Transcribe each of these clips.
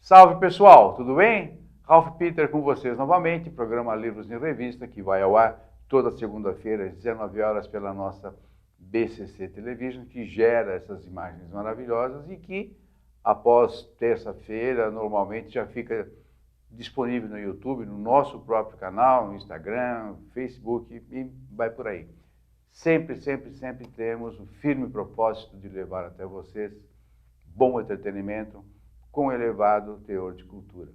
Salve pessoal, tudo bem? Ralph Peter com vocês novamente, programa Livros em Revista, que vai ao ar toda segunda-feira às 19 horas pela nossa BCC Television, que gera essas imagens maravilhosas e que, após terça-feira, normalmente já fica disponível no YouTube, no nosso próprio canal, no Instagram, Facebook e vai por aí. Sempre temos o firme propósito de levar até vocês bom entretenimento com elevado teor de cultura.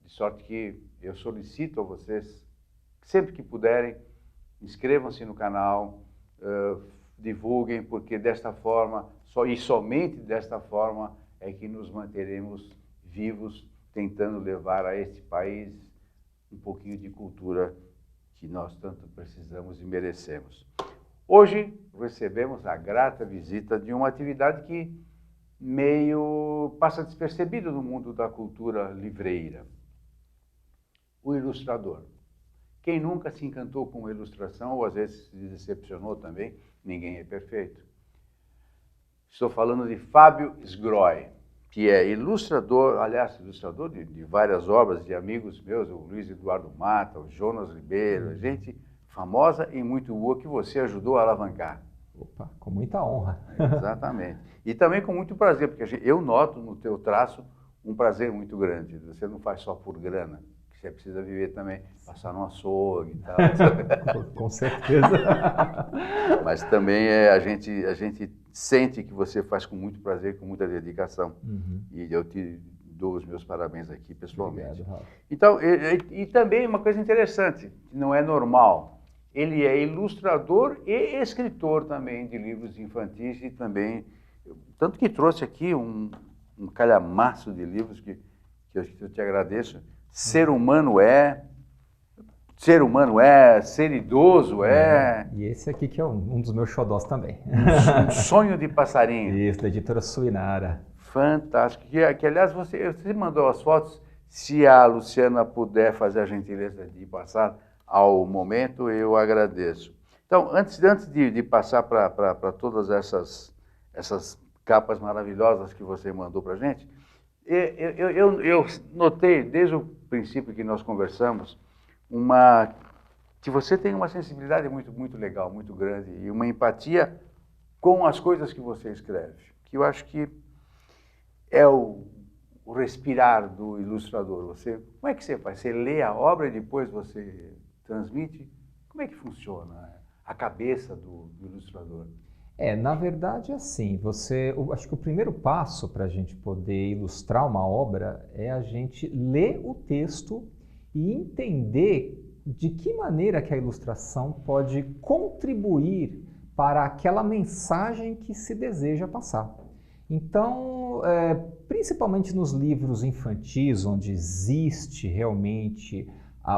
De sorte que eu solicito a vocês, sempre que puderem, inscrevam-se no canal, divulguem, porque desta forma, somente desta forma, é que nos manteremos vivos, tentando levar a este país um pouquinho de cultura que nós tanto precisamos e merecemos. Hoje recebemos a grata visita de uma atividade que meio passa despercebida no mundo da cultura livreira. O ilustrador. Quem nunca se encantou com uma ilustração, ou às vezes se decepcionou também, ninguém é perfeito. Estou falando de Fábio Sgroy, que é ilustrador, aliás, ilustrador de várias obras de amigos meus, o Luiz Eduardo Mata, o Jonas Ribeiro, gente famosa e muito boa que você ajudou a alavancar. Opa, com muita honra. Exatamente. E também com muito prazer, porque eu noto no teu traço um prazer muito grande. Você não faz só por grana, você precisa viver também, passar no açougue e tal. Com certeza. Mas também a gente sente que você faz com muito prazer, com muita dedicação. E eu te dou os meus parabéns aqui pessoalmente. Obrigado, Rafa. Então, e também uma coisa interessante, que não é normal. Ele é ilustrador e escritor também de livros infantis e também, tanto que trouxe aqui um calhamaço de livros que eu te agradeço. Ser humano é, ser idoso é. E esse aqui que é um dos meus xodós também. Um sonho de passarinho. Isso, da editora Suinara. Fantástico. Que aliás, você mandou as fotos, se a Luciana puder fazer a gentileza de passar ao momento, eu agradeço. Então, antes de passar para todas essas capas maravilhosas que você mandou para a gente, eu notei, desde o princípio que nós conversamos, que você tem uma sensibilidade muito legal, muito grande, e uma empatia com as coisas que você escreve, que eu acho que é o respirar do ilustrador. Como é que você faz? Você lê a obra e depois você transmite? Como é que funciona a cabeça do ilustrador? Na verdade, assim, acho que o primeiro passo para a gente poder ilustrar uma obra é a gente ler o texto e entender de que maneira que a ilustração pode contribuir para aquela mensagem que se deseja passar. Então, principalmente nos livros infantis, onde existe realmente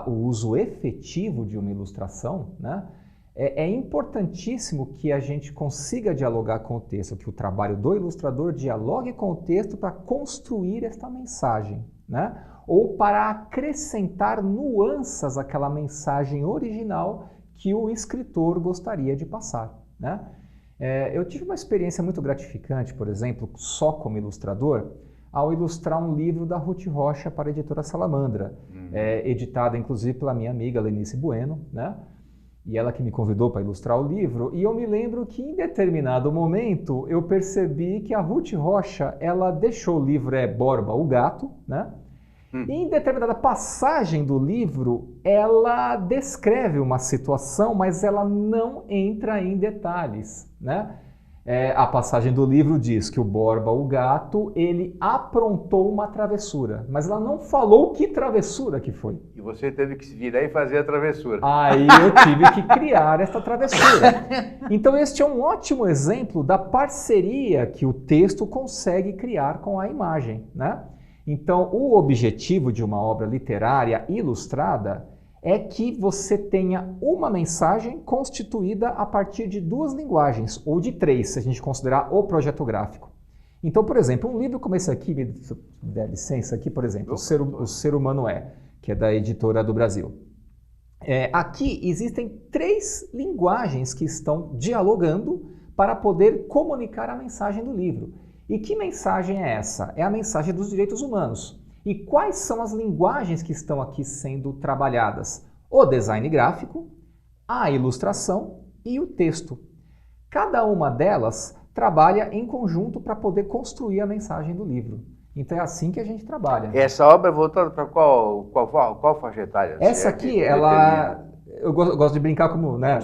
o uso efetivo de uma ilustração, né? É importantíssimo que a gente consiga dialogar com o texto, que o trabalho do ilustrador dialogue com o texto para construir esta mensagem, né? Ou para acrescentar nuances àquela mensagem original que o escritor gostaria de passar, né? Eu tive uma experiência muito gratificante, por exemplo, só como ilustrador, ao ilustrar um livro da Ruth Rocha para a editora Salamandra, editada inclusive pela minha amiga Lenice Bueno, né? E ela que me convidou para ilustrar o livro, e eu me lembro que em determinado momento eu percebi que a Ruth Rocha, ela deixou o livro Borba, o gato, né? E em determinada passagem do livro, ela descreve uma situação, mas ela não entra em detalhes, né? A passagem do livro diz que o Borba, o gato, ele aprontou uma travessura, mas ela não falou que travessura que foi. E você teve que se virar e fazer a travessura. Aí eu tive que criar essa travessura. Então este é um ótimo exemplo da parceria que o texto consegue criar com a imagem, né? Então o objetivo de uma obra literária ilustrada é que você tenha uma mensagem constituída a partir de duas linguagens, ou de três, se a gente considerar o projeto gráfico. Então, por exemplo, um livro como esse aqui, me dá licença aqui, por exemplo, O Ser Humano É, que é da Editora do Brasil. Aqui existem três linguagens que estão dialogando para poder comunicar a mensagem do livro. E que mensagem é essa? É a mensagem dos direitos humanos. E quais são as linguagens que estão aqui sendo trabalhadas? O design gráfico, a ilustração e o texto. Cada uma delas trabalha em conjunto para poder construir a mensagem do livro. Então é assim que a gente trabalha. Essa obra é voltada para qual faixa etária? Essa aqui, eu gosto de brincar como, né,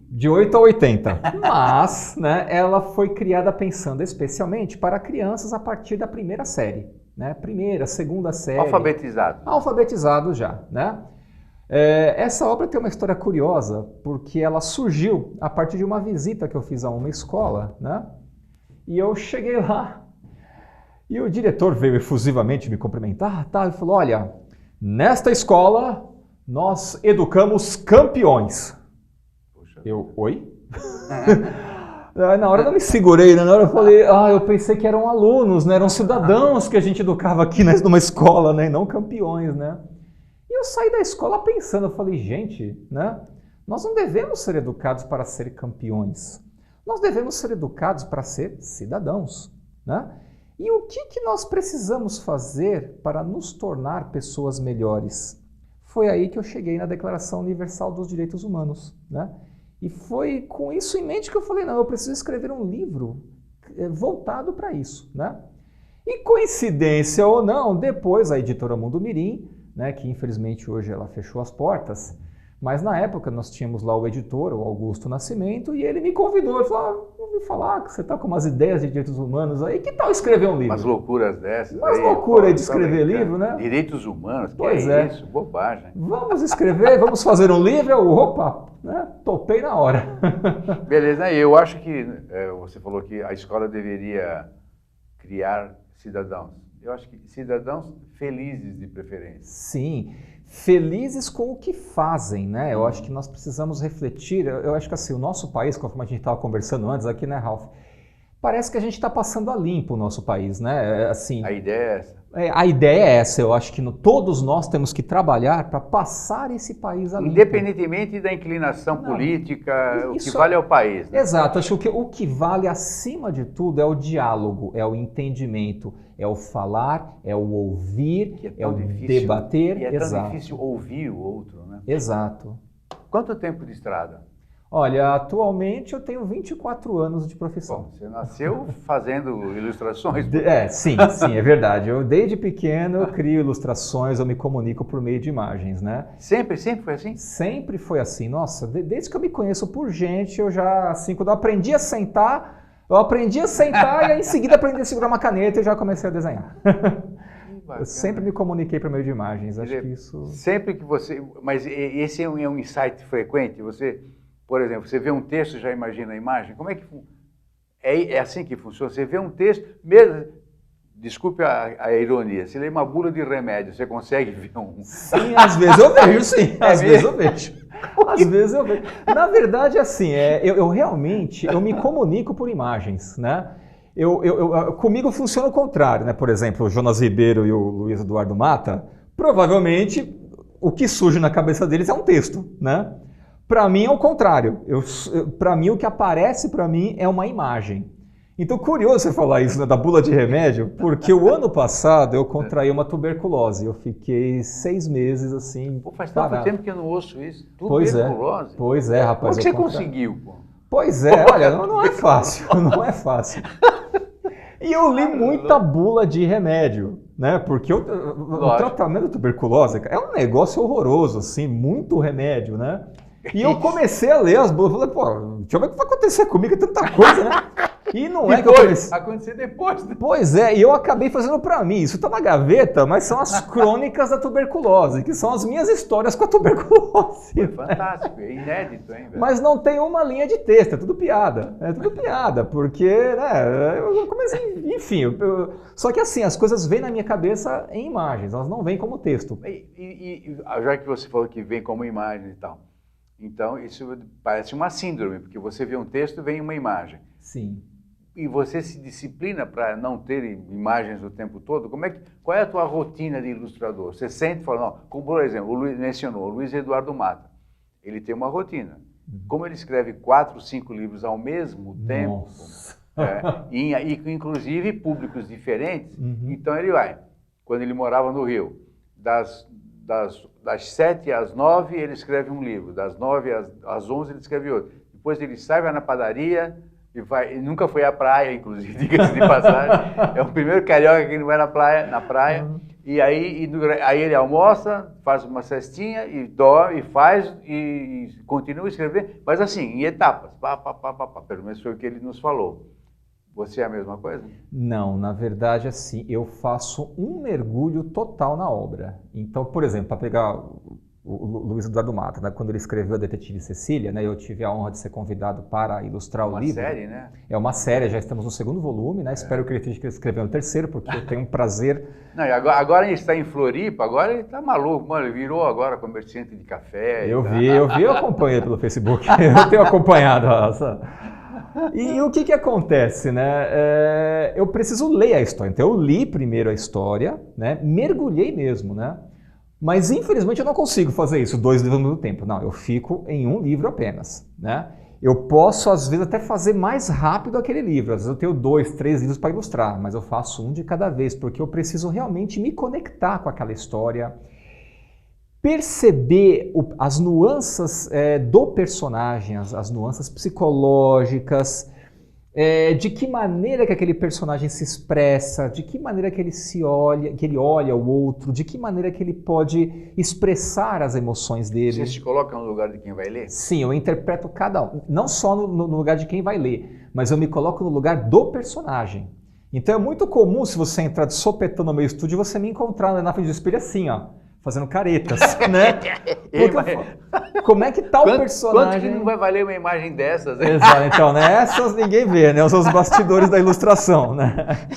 de 8 a 80, mas, né, ela foi criada pensando especialmente para crianças a partir da primeira série, né, primeira, segunda série. Alfabetizado. Alfabetizado já, né. Essa obra tem uma história curiosa, porque ela surgiu a partir de uma visita que eu fiz a uma escola, né, e eu cheguei lá, e o diretor veio efusivamente me cumprimentar, tá, e falou, olha, nesta escola nós educamos campeões. Poxa. Eu, oi? Na hora eu não me segurei, né? Na hora eu falei, eu pensei que eram alunos, né? Eram cidadãos que a gente educava aqui numa escola, né? E não campeões, né? E eu saí da escola pensando, eu falei, gente, né? Nós não devemos ser educados para ser campeões. Nós devemos ser educados para ser cidadãos, né? E o que nós precisamos fazer para nos tornar pessoas melhores? Foi aí que eu cheguei na Declaração Universal dos Direitos Humanos, né? E foi com isso em mente que eu falei, não, eu preciso escrever um livro voltado para isso, né? E coincidência ou não, depois a editora Mundo Mirim, né, que infelizmente hoje ela fechou as portas, mas na época nós tínhamos lá o editor, o Augusto Nascimento, e ele me convidou, ele falou, ouvi falar que você está com umas ideias de direitos humanos aí, que tal escrever um livro? Umas loucuras dessas. Umas loucuras de escrever livro, né? Direitos humanos, pois que é isso? Bobagem. Vamos escrever, vamos fazer um livro, opa, né? Topei na hora. Beleza, eu acho que você falou que a escola deveria criar cidadãos. Eu acho que cidadãos felizes de preferência. Sim, felizes com o que fazem, né? Eu acho que nós precisamos refletir, eu acho que assim, o nosso país, conforme a gente estava conversando antes aqui, né, Ralph? Parece que a gente está passando a limpo o nosso país, né? Assim, a ideia é essa. A ideia é essa, eu acho que todos nós temos que trabalhar para passar esse país a limpo. Independentemente da inclinação política, o que vale é o país. Né? Exato, acho que o que vale acima de tudo é o diálogo, é o entendimento, é o falar, é o ouvir, é o debater. E é tão difícil ouvir o outro, né? Exato. Quanto tempo de estrada? Olha, atualmente eu tenho 24 anos de profissão. Bom, você nasceu fazendo ilustrações? Sim, é verdade. Eu, desde pequeno, eu crio ilustrações, eu me comunico por meio de imagens, né? Sempre foi assim? Sempre foi assim. Nossa, desde que eu me conheço por gente, eu já, assim, quando eu aprendi a sentar e aí, em seguida aprendi a segurar uma caneta e já comecei a desenhar. Eu sempre me comuniquei por meio de imagens, acho que isso... Sempre que você... Mas esse é um insight frequente? Você... Por exemplo, você vê um texto e já imagina a imagem? Como é que é assim que funciona? Você vê um texto, mesmo, desculpe a ironia, você lê uma bula de remédio, você consegue ver um... Sim, às vezes eu vejo, sim. Às vezes eu vejo. Às vezes eu vejo. Na verdade, assim, eu realmente me comunico por imagens, né? Comigo funciona o contrário, né? Por exemplo, o Jonas Ribeiro e o Luiz Eduardo Mata, provavelmente o que surge na cabeça deles é um texto, né? Para mim é o contrário. Para mim, o que aparece para mim é uma imagem. Então, curioso você falar isso, né, da bula de remédio, porque o ano passado eu contraí uma tuberculose. Eu fiquei 6 meses assim. Pô, faz tanto tempo que eu não ouço isso. Tuberculose? Pois é, rapaz. Como que você conseguiu? Pô? Pois é, olha, não é fácil. Não é fácil. E eu li muita bula de remédio, né? Porque o tratamento da tuberculose é um negócio horroroso, assim, muito remédio, né? E eu comecei a ler as bulas, falei, pô, deixa eu ver o que vai acontecer comigo, é tanta coisa, né? E não depois, é que eu comecei... acontecer depois. Né? Pois é, e eu acabei fazendo pra mim, isso tá na gaveta, mas são as crônicas da tuberculose, que são as minhas histórias com a tuberculose. Foi fantástico, é inédito, hein, velho? Mas não tem uma linha de texto, é tudo piada, porque, né, eu comecei, enfim, só que assim, as coisas vêm na minha cabeça em imagens, elas não vêm como texto. E já que você falou que vem como imagem e tal, então isso parece uma síndrome, porque você vê um texto e vem uma imagem. Sim. E você se disciplina para não ter imagens o tempo todo? Qual é a tua rotina de ilustrador? Você sente e fala, não, como por exemplo, o Luiz mencionou, o Luiz Eduardo Mata, ele tem uma rotina. Como ele escreve 4, 5 livros ao mesmo tempo, inclusive públicos diferentes, então ele vai. quando ele morava no Rio. Das 7 às 9 ele escreve um livro, das 9 às 11 ele escreve outro. Depois ele sai, vai na padaria e vai. Ele nunca foi à praia, inclusive, diga-se de passagem. É o primeiro carioca que não vai na praia. E aí ele almoça, faz uma cestinha e dorme, e faz e continua a escrever, mas assim, em etapas. Pelo menos foi o que ele nos falou. Você é a mesma coisa? Não, na verdade, assim, eu faço um mergulho total na obra. Então, por exemplo, para pegar o Luiz Eduardo Mata, né, quando ele escreveu A Detetive Cecília, né, eu tive a honra de ser convidado para ilustrar o livro. É uma série, né? É uma série, já estamos no 2º volume, né? Espero que ele esteja escrevendo o 3º, porque eu tenho um prazer. Não, e agora ele está em Floripa, agora ele está maluco, mano, ele virou agora comerciante de café. Eu acompanhei pelo Facebook, eu tenho acompanhado essa. E o que acontece, né? Eu preciso ler a história. Então eu li primeiro a história, né? Mergulhei mesmo, né? Mas infelizmente eu não consigo fazer isso, 2 livros ao mesmo tempo. Não, eu fico em um livro apenas, né? Eu posso às vezes até fazer mais rápido aquele livro. Às vezes eu tenho 2, 3 livros para ilustrar, mas eu faço um de cada vez, porque eu preciso realmente me conectar com aquela história, perceber as nuances do personagem, as nuances psicológicas, de que maneira que aquele personagem se expressa, de que maneira que ele olha o outro, de que maneira que ele pode expressar as emoções dele. Você se coloca no lugar de quem vai ler? Sim, eu interpreto cada um, não só no lugar de quem vai ler, mas eu me coloco no lugar do personagem. Então é muito comum, se você entrar de sopetão no meu estúdio, você me encontrar na frente do espelho assim, ó, fazendo caretas, né? Como é que tá o personagem? Quanto que não vai valer uma imagem dessas? Né? Exato, então, né? Essas ninguém vê, né? São os bastidores da ilustração, né?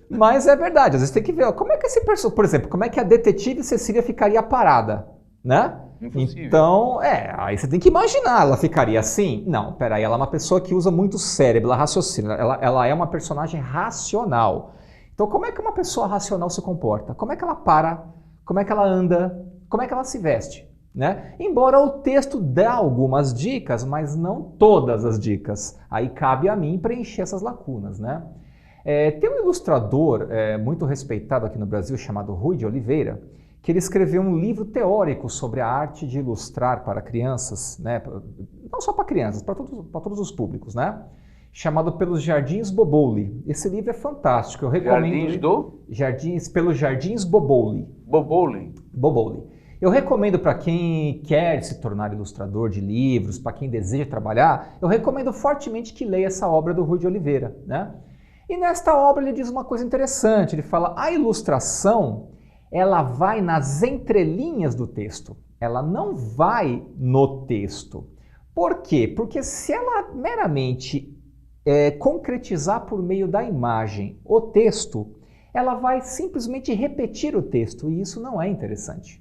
Mas é verdade, às vezes tem que ver, ó, como é que esse personagem, por exemplo, como é que a detetive Cecília ficaria parada, né? Impossível. Então, aí você tem que imaginar, ela ficaria assim? Não, peraí, ela é uma pessoa que usa muito cérebro, ela raciocina, ela é uma personagem racional. Então, como é que uma pessoa racional se comporta? Como é que ela para? Como é que ela anda, como é que ela se veste, né? Embora o texto dê algumas dicas, mas não todas as dicas. Aí cabe a mim preencher essas lacunas, né? Tem um ilustrador muito respeitado aqui no Brasil chamado Rui de Oliveira, que ele escreveu um livro teórico sobre a arte de ilustrar para crianças, né? Não só para crianças, para todos os públicos, né? Chamado Pelos Jardins Boboli. Esse livro é fantástico, eu recomendo. Pelos Jardins Boboli. Boboli. Eu recomendo para quem quer se tornar ilustrador de livros, para quem deseja trabalhar, eu recomendo fortemente que leia essa obra do Rui de Oliveira, né? E nesta obra ele diz uma coisa interessante, ele fala, a ilustração, ela vai nas entrelinhas do texto, ela não vai no texto. Por quê? Porque se ela meramente concretizar por meio da imagem o texto, ela vai simplesmente repetir o texto e isso não é interessante.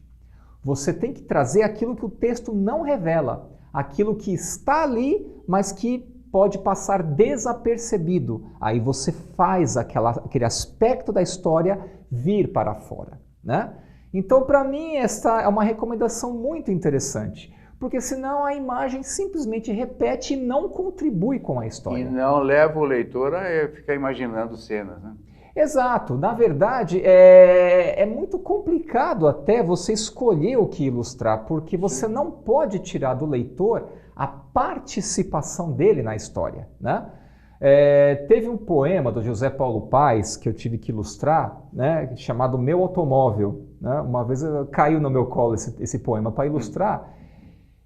Você tem que trazer aquilo que o texto não revela, aquilo que está ali, mas que pode passar desapercebido. Aí você faz aquele aspecto da história vir para fora, né? Então, para mim, esta é uma recomendação muito interessante. Porque senão a imagem simplesmente repete e não contribui com a história. E não leva o leitor a ficar imaginando cenas, né? Exato. Na verdade, é muito complicado até você escolher o que ilustrar, porque você não pode tirar do leitor a participação dele na história, né? Teve um poema do José Paulo Paes que eu tive que ilustrar, né, chamado Meu Automóvel, né? Uma vez caiu no meu colo esse poema para ilustrar.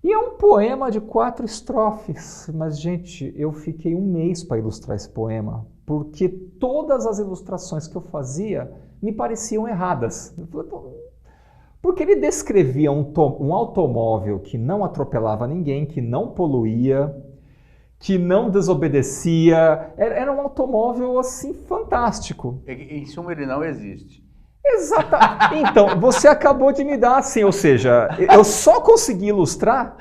E é um poema de 4 estrofes, mas, gente, eu fiquei um mês para ilustrar esse poema, porque todas as ilustrações que eu fazia me pareciam erradas. Porque ele descrevia um automóvel que não atropelava ninguém, que não poluía, que não desobedecia. Era um automóvel, assim, fantástico. Em suma, ele não existe. Exatamente. Então, você acabou de me dar assim, ou seja, eu só consegui ilustrar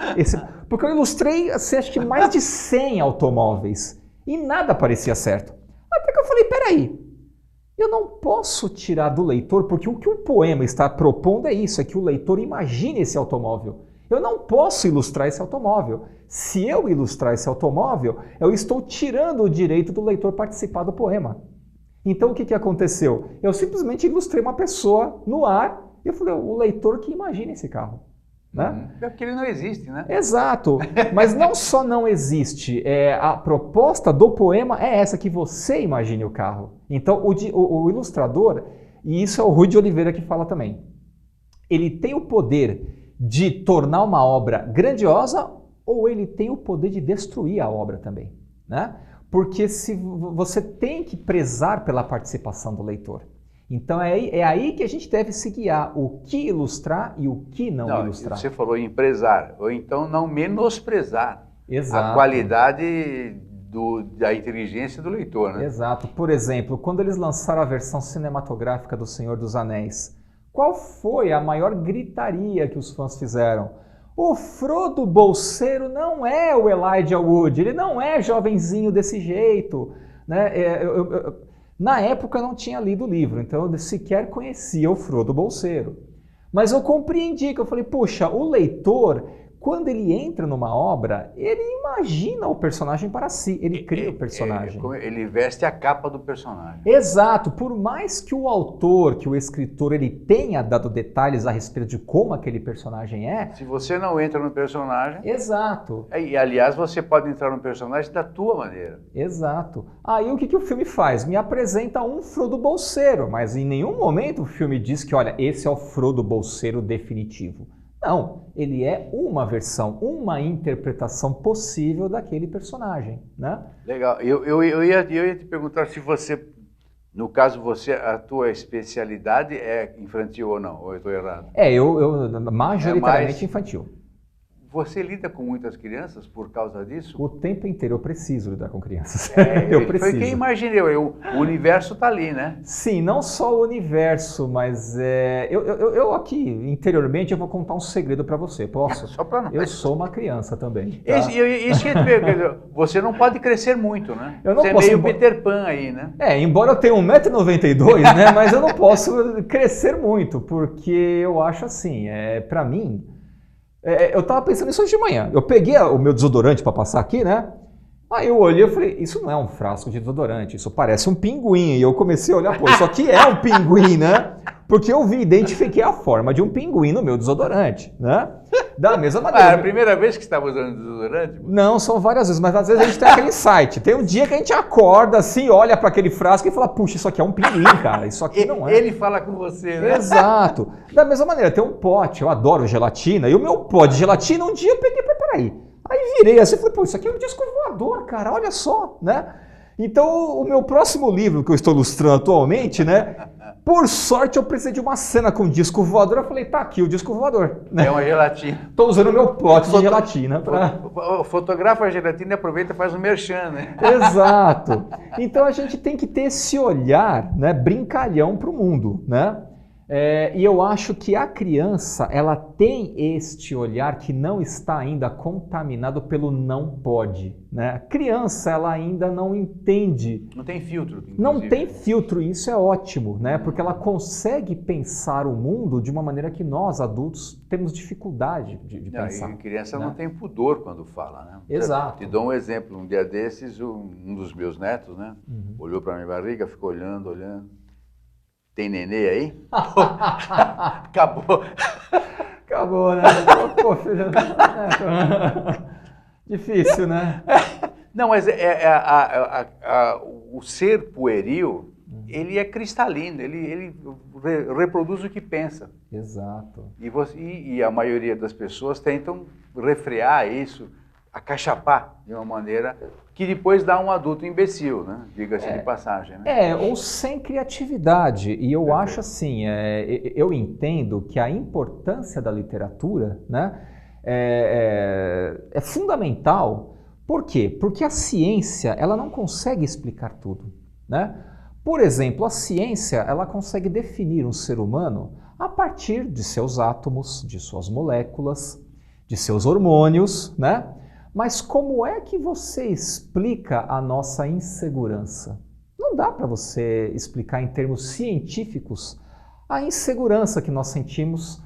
porque eu ilustrei, assim, acho que mais de 100 automóveis e nada parecia certo. Até que eu falei, peraí, eu não posso tirar do leitor, porque o que o poema está propondo é isso, é que o leitor imagine esse automóvel. Eu não posso ilustrar esse automóvel. Se eu ilustrar esse automóvel, eu estou tirando o direito do leitor participar do poema. Então o que aconteceu? Eu simplesmente ilustrei uma pessoa no ar e eu falei, o leitor que imagina esse carro. Né? Porque ele não existe, né? Exato, mas não só não existe, a proposta do poema é essa, que você imagine o carro. Então o ilustrador, e isso é o Rui de Oliveira que fala também, ele tem o poder de tornar uma obra grandiosa ou ele tem o poder de destruir a obra também, né? Porque se você tem que prezar pela participação do leitor. Então é aí que a gente deve se guiar, o que ilustrar e o que não ilustrar. Você falou em prezar, ou então não menosprezar Exato. a qualidade da inteligência do leitor, né? Exato. Por exemplo, quando eles lançaram a versão cinematográfica do Senhor dos Anéis, qual foi a maior gritaria que os fãs fizeram? O Frodo Bolseiro não é o Elijah Wood, ele não é jovenzinho desse jeito, né? Na época eu não tinha lido o livro, então eu sequer conhecia o Frodo Bolseiro. Mas eu compreendi, que eu falei, puxa, o leitor, quando ele entra numa obra, ele imagina o personagem para si, ele cria o personagem. Ele veste a capa do personagem. Exato, por mais que o autor, que o escritor, ele tenha dado detalhes a respeito de como aquele personagem é... Se você não entra no personagem... Exato. E aliás, você pode entrar no personagem da tua maneira. Exato. Aí o que o filme faz? Me apresenta um Frodo Bolseiro, mas em nenhum momento o filme diz que, olha, esse é o Frodo Bolseiro definitivo. Não, ele é uma versão, uma interpretação possível daquele personagem, né? Legal. Eu ia te perguntar se você, no caso a tua especialidade é infantil ou não, ou eu estou errado? Eu majoritariamente infantil. Você lida com muitas crianças por causa disso? O tempo inteiro eu preciso lidar com crianças. Eu preciso. Foi quem imaginei, o universo está ali, né? Sim, não só o universo, mas eu aqui, interiormente, eu vou contar um segredo para você, posso? Só para nós. Eu sou uma criança também. Tá? Isso que você não pode crescer muito, né? Eu não você posso, é meio Peter Pan aí, né? Embora eu tenha 1,92 m, né? Mas eu não posso crescer muito, porque eu acho assim, para mim... eu tava pensando nisso hoje de manhã. Eu peguei o meu desodorante para passar aqui, né? Aí eu olhei e falei, isso não é um frasco de desodorante, isso parece um pinguim. E eu comecei a olhar, pô, isso aqui é um pinguim, né? Porque eu identifiquei a forma de um pinguim no meu desodorante, né? Da mesma maneira. É a primeira vez que você estava usando desodorante? Não, são várias vezes, mas às vezes a gente tem aquele insight. Tem um dia que a gente acorda assim, olha para aquele frasco e fala, puxa, isso aqui é um pinguim, cara, isso aqui não é. Ele fala com você, né? Exato. Da mesma maneira, tem um pote, eu adoro gelatina, e o meu pote de gelatina, um dia eu peguei, peraí. Aí virei assim e falei, pô, isso aqui é um disco voador, cara, olha só, né? Então, o meu próximo livro que eu estou ilustrando atualmente, né? Por sorte, eu precisei de uma cena com disco voador. Eu falei, tá aqui o disco voador. Né? É uma gelatina. Estou usando o meu pote de gelatina. Fotografa a gelatina e aproveita e faz um merchan, né? Exato. Então, a gente tem que ter esse olhar, né, brincalhão para o mundo, né? E eu acho que a criança, ela tem este olhar que não está ainda contaminado pelo não pode, né? A criança, ela ainda não entende. Não tem filtro. Inclusive. Não tem filtro, e isso é ótimo, né? Porque ela consegue pensar o mundo de uma maneira que nós, adultos, temos dificuldade de pensar. E a criança né? não tem pudor quando fala, né? Exato. Te dou um exemplo. Um dia desses, um dos meus netos, né? Olhou para minha barriga, ficou olhando. Tem nenê aí? Acabou. Acabou, né? Pô, filho. Difícil, né? Não, mas o ser pueril, ele é cristalino, ele reproduz o que pensa. Exato. E a maioria das pessoas tentam refrear isso, acachapar de uma maneira que depois dá um adulto imbecil, né? Diga-se de passagem. Né? Ou sem criatividade. E eu acho assim, eu entendo que a importância da literatura, né, é fundamental. Por quê? Porque a ciência, ela não consegue explicar tudo, né? Por exemplo, a ciência, ela consegue definir um ser humano a partir de seus átomos, de suas moléculas, de seus hormônios, né? Mas como é que você explica a nossa insegurança? Não dá para você explicar em termos científicos a insegurança que nós sentimos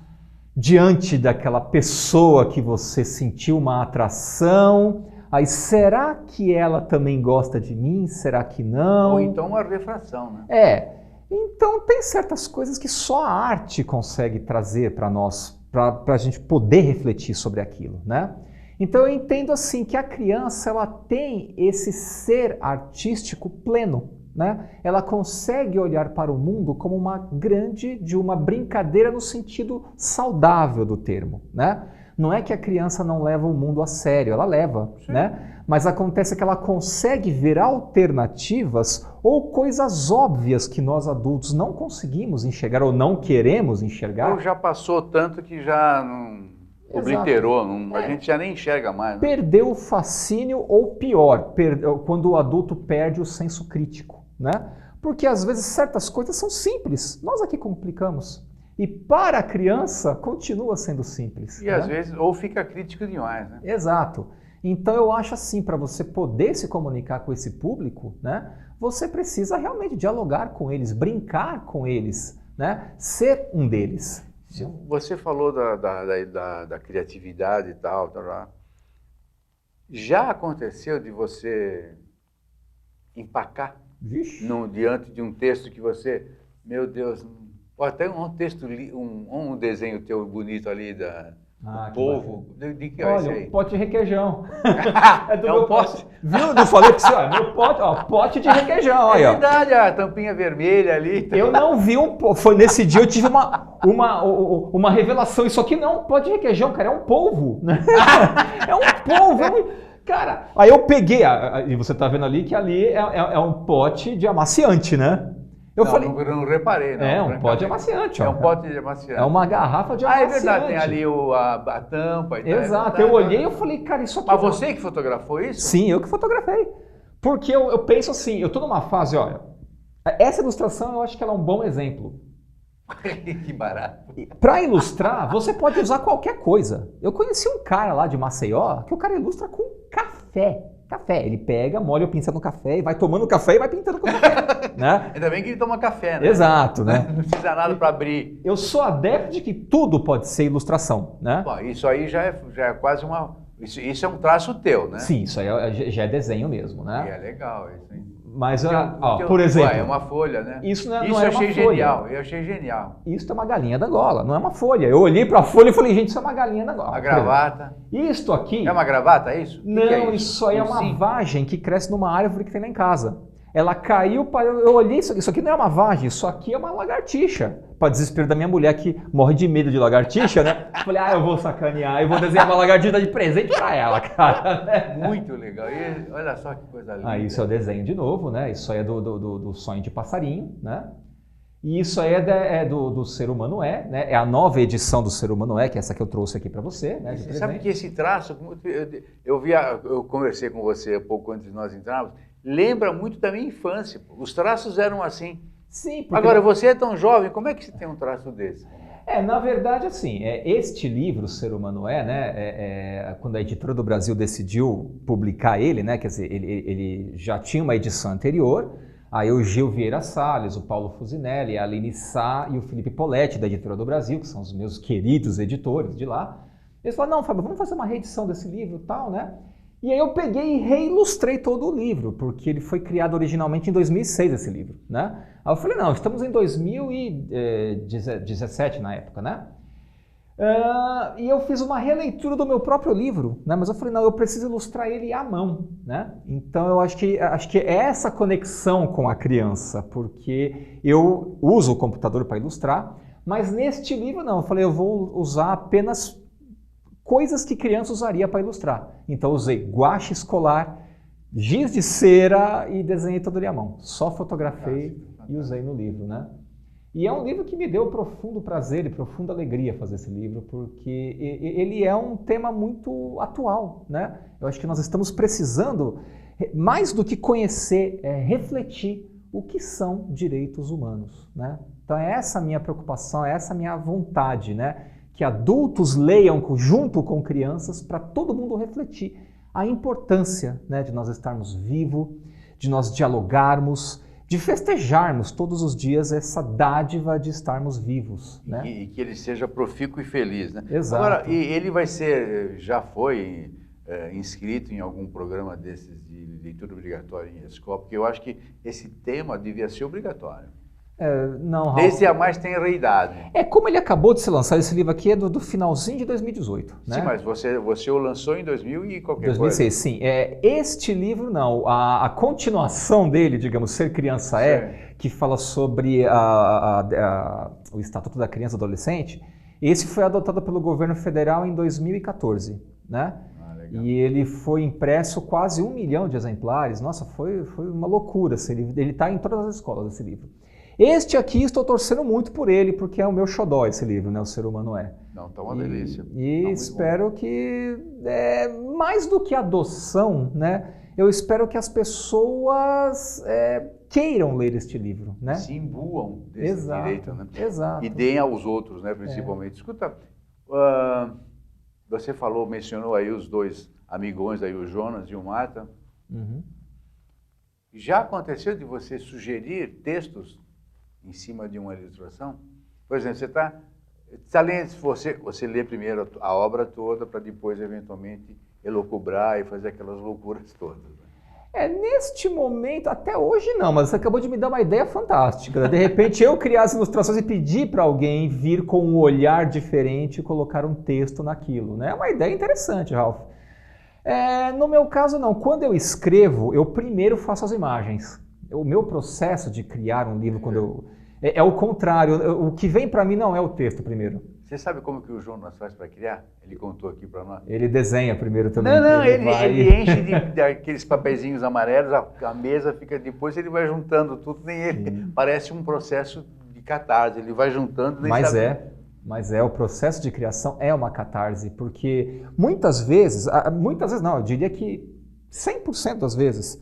diante daquela pessoa que você sentiu uma atração, Aí, será que ela também gosta de mim? Será que não? Ou então uma refração, né? Então tem certas coisas que só a arte consegue trazer para nós, para a gente poder refletir sobre aquilo, né? Então eu entendo assim que a criança ela tem esse ser artístico pleno, né? Ela consegue olhar para o mundo como uma brincadeira no sentido saudável do termo, né? Não é que a criança não leva o mundo a sério, ela leva, né? Mas acontece que ela consegue ver alternativas ou coisas óbvias que nós adultos não conseguimos enxergar ou não queremos enxergar. Ou já passou tanto que já não obliterou, a gente já nem enxerga mais. Né? Perdeu o fascínio ou pior, quando o adulto perde o senso crítico, né? Porque às vezes certas coisas são simples, nós aqui complicamos. E para a criança continua sendo simples. E às vezes, ou fica crítico demais, né? Exato. Então eu acho assim, para você poder se comunicar com esse público, né, você precisa realmente dialogar com eles, brincar com eles, né, ser um deles. Você falou da criatividade e tal. Já aconteceu de você empacar diante de um texto que você, meu Deus, até um texto, um desenho teu bonito ali do povo, de que é esse aí? Olha, um pote de requeijão. É meu pote? Viu? Não falei pra você, meu pote, pote de requeijão. Olha. É verdade, a tampinha vermelha ali. Eu não vi foi nesse dia eu tive uma revelação. Isso aqui não é um pote de requeijão, cara, é um polvo. É um polvo. Cara, aí eu peguei, e você tá vendo ali que ali é um pote de amaciante, né? Não reparei, não. É um pote de amaciante, ó. É um pote de amaciante. É uma garrafa de amaciante. É verdade, tem ali a tampa e tal. Exato, eu olhei e eu falei, cara, isso aqui... Mas você que fotografou isso? Sim, eu que fotografei. Porque eu penso assim, eu tô numa fase, olha, essa ilustração eu acho que ela é um bom exemplo. Que barato. Para ilustrar, você pode usar qualquer coisa. Eu conheci um cara lá de Maceió que o cara ilustra com café. Ele pega, molha o pincel no café e vai tomando café e vai pintando com café. Né? Ainda bem que ele toma café, né? Exato, né? Não precisa nada para abrir. Eu sou adepto de que tudo pode ser ilustração, né? Bom, isso aí já é quase uma... Isso é um traço teu, né? Sim, isso aí já é desenho mesmo, né? E é legal isso, hein? Mas, por exemplo... É uma folha, né? Isso não é eu uma achei folha. Genial, eu achei genial. Isso é uma galinha da Angola, não é uma folha. Eu olhei para a folha e falei, gente, isso é uma galinha da Angola. A gravata. Isto aqui... É uma gravata, é isso? Não, que é isso aí é uma vagem que cresce numa árvore que tem lá em casa. Ela caiu, eu olhei isso aqui não é uma vagem, isso aqui é uma lagartixa. Para desespero da minha mulher que morre de medo de lagartixa, né? Falei, eu vou sacanear, eu vou desenhar uma lagartixa de presente para ela, cara. Muito legal. E olha só que coisa linda. Isso é o desenho de novo, né? Isso aí é do sonho de passarinho, né? E isso aí é do Ser Humano né? É a nova edição do Ser Humano que é essa que eu trouxe aqui para você, né? Você sabe que esse traço, eu conversei com você um pouco antes de nós entrarmos, lembra muito da minha infância. Os traços eram assim. Sim, porque... Agora, você é tão jovem, como é que você tem um traço desse? Na verdade, assim, este livro, Ser Humano né? Quando a Editora do Brasil decidiu publicar ele, né? Quer dizer, ele já tinha uma edição anterior. Aí o Gil Vieira Salles, o Paulo Fusinelli, a Aline Sá e o Felipe Poletti, da Editora do Brasil, que são os meus queridos editores de lá. Eles falaram, não, Fábio, vamos fazer uma reedição desse livro e tal, né? E aí eu peguei e reilustrei todo o livro, porque ele foi criado originalmente em 2006, esse livro, né? Aí eu falei, não, estamos em 2017 na época, né? E eu fiz uma releitura do meu próprio livro, né? Mas eu falei, não, eu preciso ilustrar ele à mão, né? Então eu acho que é essa conexão com a criança, porque eu uso o computador para ilustrar, mas neste livro não, eu falei, eu vou usar apenas coisas que criança usaria para ilustrar. Então eu usei guache escolar, giz de cera e desenhei todo ele à mão. Só fotografei e usei no livro, né? E é um livro que me deu profundo prazer e profunda alegria fazer esse livro, porque ele é um tema muito atual, né? Eu acho que nós estamos precisando, mais do que conhecer, refletir o que são direitos humanos, né? Então é essa a minha preocupação, é essa a minha vontade, né? Que adultos leiam junto com crianças para todo mundo refletir a importância, né, de nós estarmos vivos, de nós dialogarmos, de festejarmos todos os dias essa dádiva de estarmos vivos. Né? E que ele seja profícuo e feliz. Né? Exato. Agora, ele vai ser, já foi inscrito em algum programa desses de leitura obrigatória em escola? Porque eu acho que esse tema devia ser obrigatório. Não, Ralph. Desde a mais tenra idade. Como ele acabou de ser lançado, esse livro aqui é do finalzinho de 2018, né? Sim, mas você o lançou em 2000 e qualquer 2006, coisa. sim. Este livro não, a continuação dele, digamos, Ser Criança que fala sobre o Estatuto da Criança e do Adolescente, esse foi adotado pelo governo federal em 2014, né? E ele foi impresso quase 1 milhão de exemplares. Nossa, foi uma loucura esse livro. Ele está em todas as escolas, esse livro. Este aqui, estou torcendo muito por ele, porque é o meu xodó esse livro, né? O Ser Humano É. Não, tá uma delícia. E espero que, mais do que adoção, né? Eu espero que as pessoas queiram ler este livro, né? Se imbuam desse direito, né? Exato. E deem aos outros, né? Principalmente. Escuta, você mencionou aí os dois amigões aí, o Jonas e o Marta. Uhum. Já aconteceu de você sugerir textos em cima de uma ilustração? Por exemplo, você lendo, você lê primeiro a obra toda para depois, eventualmente, elocubrar e fazer aquelas loucuras todas. Né? Neste momento, até hoje não, mas você acabou de me dar uma ideia fantástica. De repente, eu criar as ilustrações e pedir para alguém vir com um olhar diferente e colocar um texto naquilo, né? É uma ideia interessante, Ralph. No meu caso, não. Quando eu escrevo, eu primeiro faço as imagens. O meu processo de criar um livro, é o contrário. O que vem para mim não é o texto primeiro. Você sabe como que o Jonas faz para criar? Ele contou aqui para nós. Ele desenha primeiro também. Não, ele enche de aqueles papeizinhos amarelos, a mesa fica depois, ele vai juntando tudo, nem ele. Parece um processo de catarse, ele vai juntando. Mas o processo de criação é uma catarse, porque muitas vezes não, eu diria que 100% das vezes,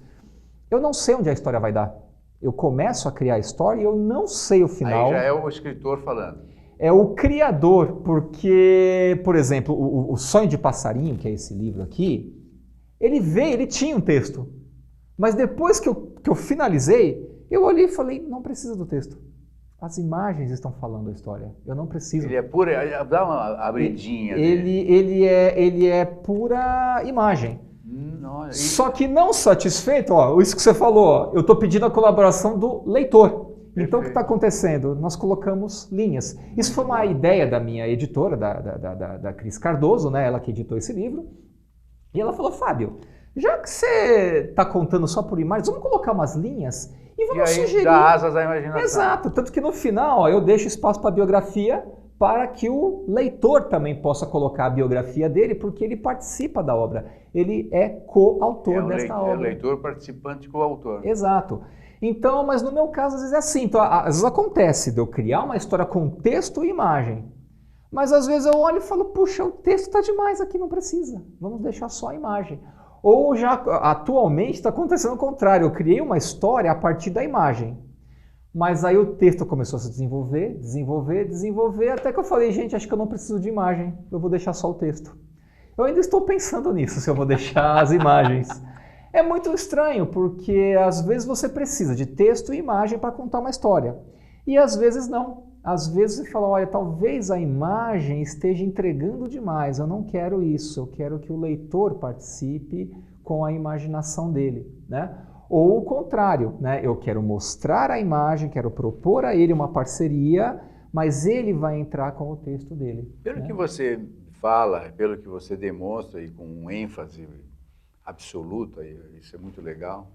eu não sei onde a história vai dar. Eu começo a criar a história e eu não sei o final. Aí já é o escritor falando. É o criador, porque, por exemplo, o Sonho de Passarinho, que é esse livro aqui, ele tinha um texto, mas depois que eu finalizei, eu olhei e falei, não precisa do texto. As imagens estão falando a história. Eu não preciso. Ele é pura... Dá uma abridinha. Ele é pura imagem. Não, Só que não satisfeito, isso que você falou, eu estou pedindo a colaboração do leitor. Perfeito. Então o que está acontecendo? Nós colocamos linhas. Isso foi uma ideia da minha editora, da Cris Cardoso, né? Ela que editou esse livro. E ela falou, Fábio, já que você está contando só por imagens, vamos colocar umas linhas e vamos sugerir. Dá asas à imaginação. Exato, tanto que no final eu deixo espaço para a biografia para que o leitor também possa colocar a biografia dele, porque ele participa da obra. Ele é coautor desta obra. É o leitor participante coautor. Exato. Então, mas no meu caso, às vezes é assim. Então, às vezes acontece de eu criar uma história com texto e imagem. Mas às vezes eu olho e falo, puxa, o texto está demais aqui, não precisa. Vamos deixar só a imagem. Ou já atualmente está acontecendo o contrário. Eu criei uma história a partir da imagem. Mas aí o texto começou a se desenvolver, até que eu falei, gente, acho que eu não preciso de imagem, eu vou deixar só o texto. Eu ainda estou pensando nisso, se eu vou deixar as imagens. É muito estranho, porque às vezes você precisa de texto e imagem para contar uma história. E às vezes não. Às vezes você fala, olha, talvez a imagem esteja entregando demais, eu não quero isso, eu quero que o leitor participe com a imaginação dele, né? Ou o contrário, né? Eu quero mostrar a imagem, quero propor a ele uma parceria, mas ele vai entrar com o texto dele. Pelo que você fala, pelo que você demonstra e com ênfase absoluta, isso é muito legal,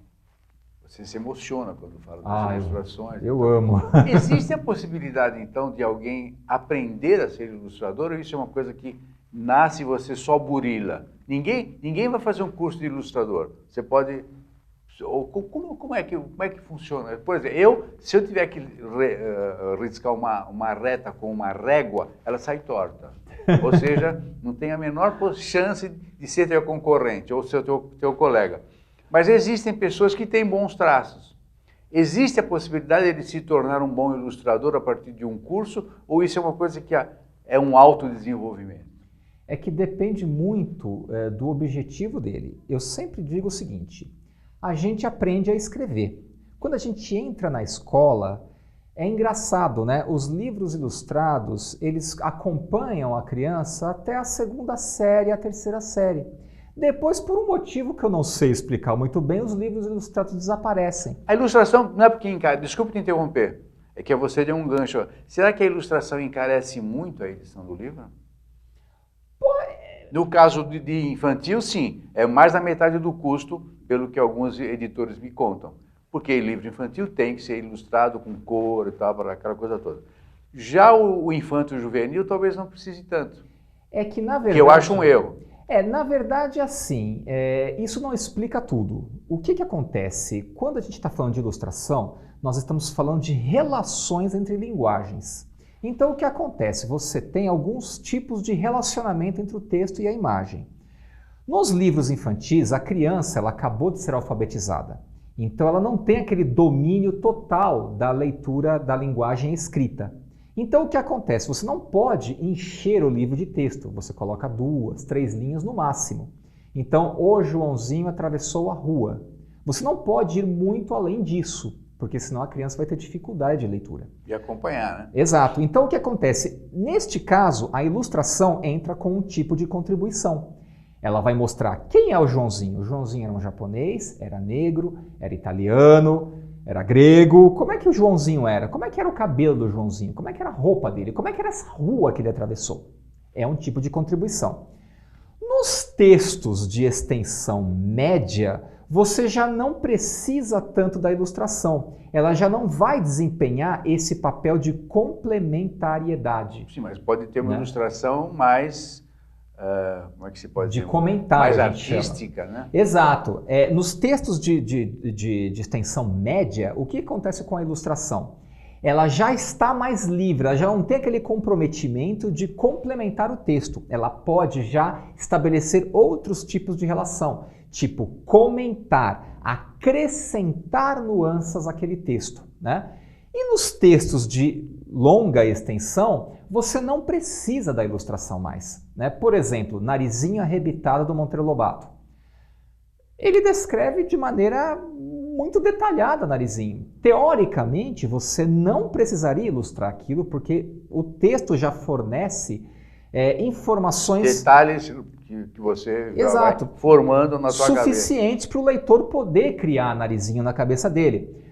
você se emociona quando fala das ilustrações. Eu amo. Existe a possibilidade, então, de alguém aprender a ser ilustrador ou isso é uma coisa que nasce e você só burila? Ninguém vai fazer um curso de ilustrador. Você pode... Como é que funciona? Por exemplo, se eu tiver que riscar uma reta com uma régua, ela sai torta. Ou seja, não tem a menor chance de ser teu concorrente ou ser teu colega. Mas existem pessoas que têm bons traços. Existe a possibilidade de se tornar um bom ilustrador a partir de um curso ou isso é uma coisa que é um autodesenvolvimento? É que depende muito do objetivo dele. Eu sempre digo o seguinte... A gente aprende a escrever. Quando a gente entra na escola, é engraçado, né? Os livros ilustrados, eles acompanham a criança até a 2ª série, a 3ª série. Depois, por um motivo que eu não sei explicar muito bem, os livros ilustrados desaparecem. A ilustração não é porque encarece, desculpe te interromper, é que você deu um gancho. Será que a ilustração encarece muito a edição do livro? No caso de infantil, sim, é mais da metade do custo, pelo que alguns editores me contam. Porque livro infantil tem que ser ilustrado com cor e tal, aquela coisa toda. Já o infanto juvenil talvez não precise tanto. É que, na verdade... Que eu acho um erro. Na verdade, assim, isso não explica tudo. O que acontece? Quando a gente está falando de ilustração, nós estamos falando de relações entre linguagens. Então, o que acontece? Você tem alguns tipos de relacionamento entre o texto e a imagem. Nos livros infantis, a criança ela acabou de ser alfabetizada. Então, ela não tem aquele domínio total da leitura da linguagem escrita. Então, o que acontece? Você não pode encher o livro de texto. Você coloca 2, 3 linhas no máximo. Então, o Joãozinho atravessou a rua. Você não pode ir muito além disso, porque senão a criança vai ter dificuldade de leitura. De acompanhar, né? Exato. Então, o que acontece? Neste caso, a ilustração entra com um tipo de contribuição. Ela vai mostrar quem é o Joãozinho. O Joãozinho era um japonês, era negro, era italiano... Era grego. Como é que o Joãozinho era? Como é que era o cabelo do Joãozinho? Como é que era a roupa dele? Como é que era essa rua que ele atravessou? É um tipo de contribuição. Nos textos de extensão média, você já não precisa tanto da ilustração. Ela já não vai desempenhar esse papel de complementariedade. Sim, mas pode ter uma ilustração mais... como é que se pode dizer? De comentário. Mais artística, né? Exato. Nos textos de extensão média, o que acontece com a ilustração? Ela já está mais livre, ela já não tem aquele comprometimento de complementar o texto. Ela pode já estabelecer outros tipos de relação, tipo comentar, acrescentar nuances àquele texto, né? E nos textos de longa extensão, você não precisa da ilustração mais, né? Por exemplo, Narizinho Arrebitado do Monteiro Lobato. Ele descreve de maneira muito detalhada Narizinho. Teoricamente, você não precisaria ilustrar aquilo porque o texto já fornece informações... Detalhes que você já vai formando na sua cabeça. Suficientes para o leitor poder criar Narizinho na cabeça dele.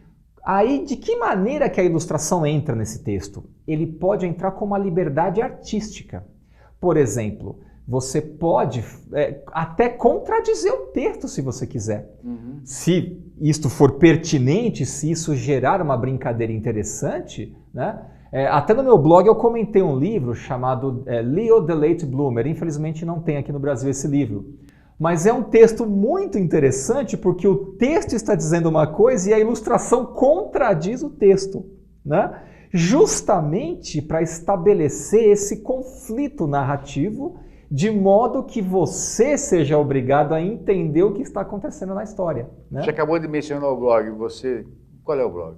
Aí, de que maneira que a ilustração entra nesse texto? Ele pode entrar com uma liberdade artística. Por exemplo, você pode até contradizer o texto se você quiser. Uhum. Se isto for pertinente, se isso gerar uma brincadeira interessante, né? Até no meu blog eu comentei um livro chamado Leo the Late Bloomer. Infelizmente não tem aqui no Brasil esse livro. Mas é um texto muito interessante porque o texto está dizendo uma coisa e a ilustração contradiz o texto, né? Justamente para estabelecer esse conflito narrativo de modo que você seja obrigado a entender o que está acontecendo na história, né? Você acabou de mencionar o blog, qual é o blog?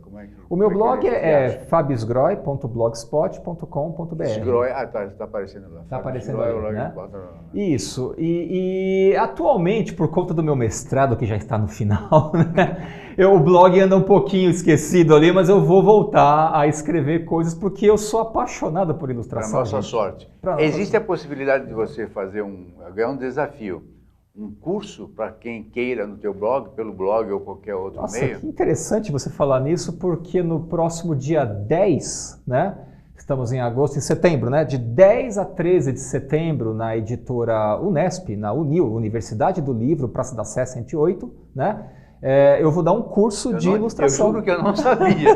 O meu blog é fabiosgroy.blogspot.com.br. Sgroy, está aparecendo lá. Está aparecendo aí, né? Isso. E atualmente, por conta do meu mestrado, que já está no final, né? O blog anda um pouquinho esquecido ali, mas eu vou voltar a escrever coisas porque eu sou apaixonado por ilustração. Para nossa sorte. Existe a possibilidade de você fazer um desafio. Um curso para quem queira no teu blog, pelo blog ou qualquer outro meio? Nossa, que interessante você falar nisso, porque no próximo dia 10, né? Estamos em agosto, em setembro, né? De 10 a 13 de setembro, na editora Unesp, na UNIL, Universidade do Livro, Praça da Sé 108, né? Eu vou dar um curso de ilustração. Eu juro que eu não sabia.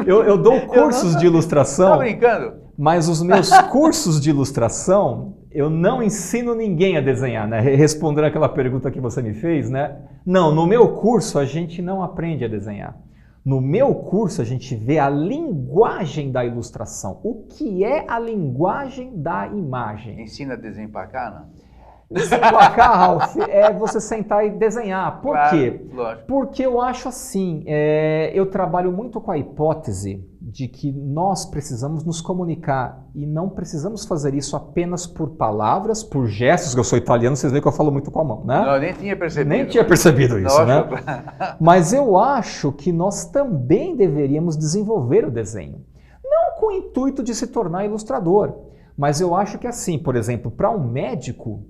Eu dou cursos de ilustração. Tá brincando? Mas os meus cursos de ilustração, eu não ensino ninguém a desenhar, né? Respondendo aquela pergunta que você me fez, né? Não, no meu curso a gente não aprende a desenhar. No meu curso a gente vê a linguagem da ilustração. O que é a linguagem da imagem? Ensina a desempacar, não? Desempacar, Ralph, é você sentar e desenhar. Por quê? Lógico. Porque eu acho assim, eu trabalho muito com a hipótese de que nós precisamos nos comunicar e não precisamos fazer isso apenas por palavras, por gestos, que eu sou italiano, vocês veem que eu falo muito com a mão, né? Não, eu nem tinha percebido. Nem tinha percebido isso, né? Mas eu acho que nós também deveríamos desenvolver o desenho. Não com o intuito de se tornar ilustrador, mas eu acho que assim, por exemplo, para um médico,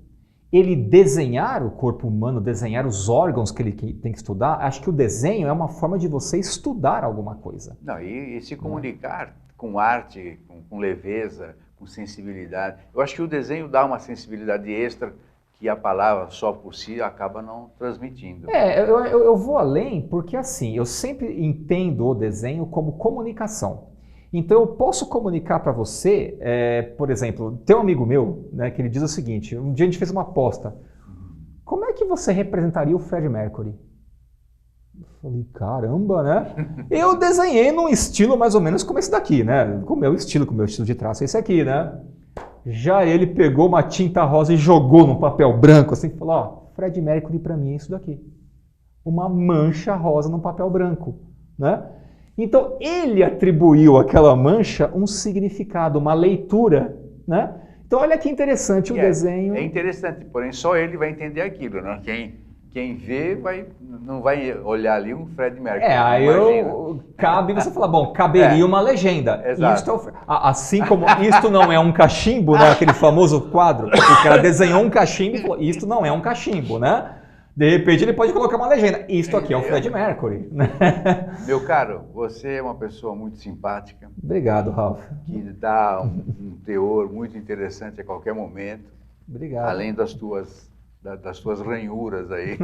ele desenhar o corpo humano, desenhar os órgãos que ele tem que estudar, acho que o desenho é uma forma de você estudar alguma coisa. Não, e se comunicar com arte, com leveza, com sensibilidade. Eu acho que o desenho dá uma sensibilidade extra que a palavra só por si acaba não transmitindo. Eu vou além porque assim, eu sempre entendo o desenho como comunicação. Então eu posso comunicar para você, por exemplo, tem um amigo meu, né, que ele diz o seguinte, um dia a gente fez uma aposta, como é que você representaria o Freddie Mercury? Eu falei, caramba, né? Eu desenhei num estilo mais ou menos como esse daqui, né? Com o meu estilo de traço é esse aqui, né? Já ele pegou uma tinta rosa e jogou num papel branco, assim, e falou, ó, Freddie Mercury para mim é isso daqui. Uma mancha rosa num papel branco, né? Então, ele atribuiu àquela mancha um significado, uma leitura, né? Então, olha que interessante o desenho. É interessante, porém só ele vai entender aquilo, né? Quem vê não vai olhar ali um Freddie Mercury. Cabe você falar, bom, caberia uma legenda. Exato. Assim como isto não é um cachimbo, né? Aquele famoso quadro, que o cara desenhou um cachimbo e falou, isto não é um cachimbo, né? De repente ele pode colocar uma legenda. Isto aqui é o Freddie Mercury. Meu caro, você é uma pessoa muito simpática. Obrigado, Ralph. Que dá um teor muito interessante a qualquer momento. Obrigado. Além das tuas ranhuras aí.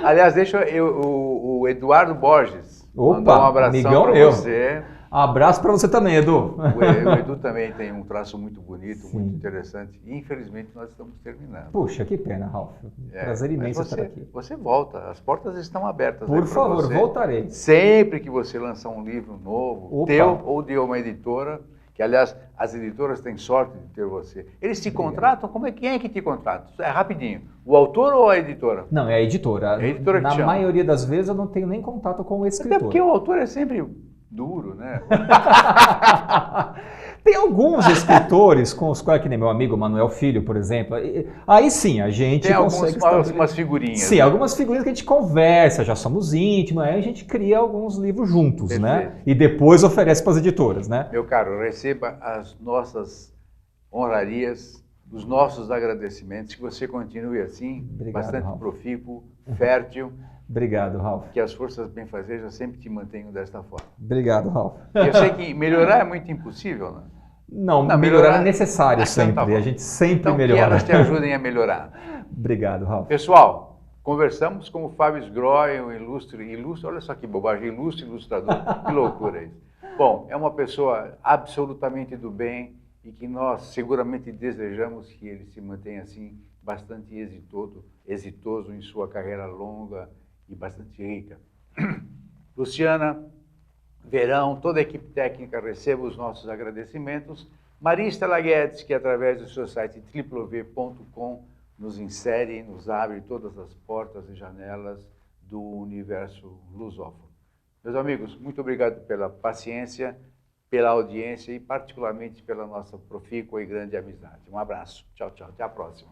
Aliás, o Eduardo Borges mandou um abração para você. Abraço para você também, Edu. O Edu também tem um traço muito bonito, Sim. muito interessante. E, infelizmente, nós estamos terminando. Puxa, que pena, Ralph. Prazer imenso estar aqui. Você volta, as portas estão abertas. Por favor, voltarei. Sempre que você lançar um livro novo, teu ou de uma editora, que, aliás, as editoras têm sorte de ter você. Eles te contratam? Quem é que te contrata? É rapidinho. O autor ou a editora? Não, é a editora. É a editora que Na chama. maioria das vezes eu não tenho nem contato com o escritor. Até porque o autor é sempre duro, né? Tem alguns escritores com os quais, que nem meu amigo Manuel Filho, por exemplo, aí sim, a gente consegue... Tem algumas figurinhas. Sim, né? Algumas figurinhas que a gente conversa, já somos íntimos, aí a gente cria alguns livros juntos, perfeito, né? E depois oferece para as editoras, né? Meu caro, receba as nossas honrarias, os nossos agradecimentos, que você continue assim, obrigado, bastante Ralph. Profícuo, fértil. Obrigado, Ralph. Que as forças benfazejas sempre te mantenham desta forma. Obrigado, Ralph. Eu sei que melhorar é muito impossível, né? Não, melhorar é necessário sempre. Tá, a gente sempre melhora. Que elas te ajudem a melhorar. Obrigado, Ralph. Pessoal, conversamos com o Fábio Sgroy, um ilustre, olha só que bobagem, ilustre ilustrador. Que loucura isso. Bom, é uma pessoa absolutamente do bem e que nós seguramente desejamos que ele se mantenha assim, bastante exitoso em sua carreira longa e bastante rica. Luciana, Verão, toda a equipe técnica receba os nossos agradecimentos. Maria Estela Guedes, que através do seu site www.com nos insere e nos abre todas as portas e janelas do universo lusófono. Meus amigos, muito obrigado pela paciência, pela audiência e particularmente pela nossa profícua e grande amizade. Um abraço. Tchau, tchau. Até a próxima.